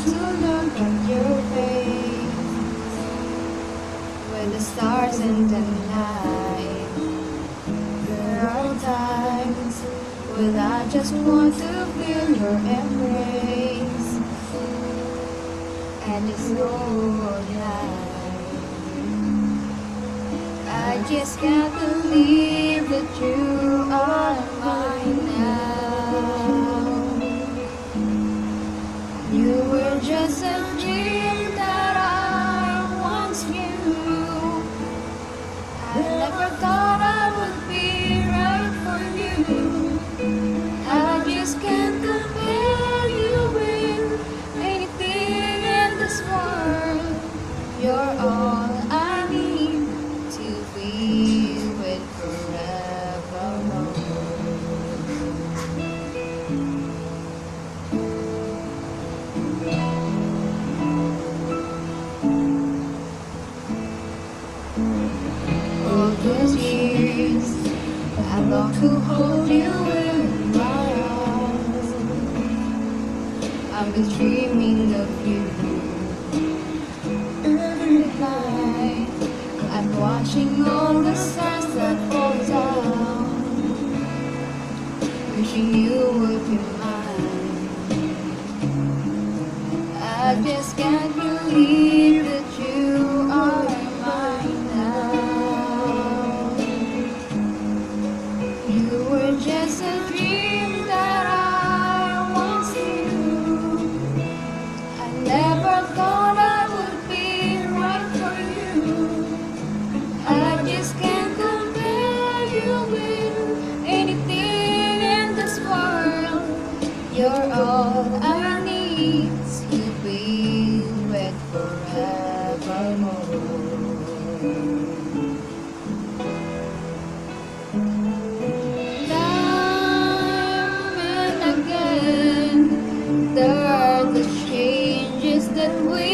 to look at your face with the stars and the night. There are times when I just want to feel your embrace and it's all night. I just can't believe that you are mine now. You were just a dream that I once knew. I never thought I would be right for you. I just can't compare you with anything in this world. You're all I need to be with forevermore. All those years I long to hold you in my arms. I've been dreaming of you every night. I'm watching all the stars that fall down, wishing you would be mine. I just can't believe that you are mine now. You were just a dream that I once knew. I never thought I would be right for you. I just can't compare you with anything in this world. You're all I need to be with forevermore. Time and again, there are the changes that we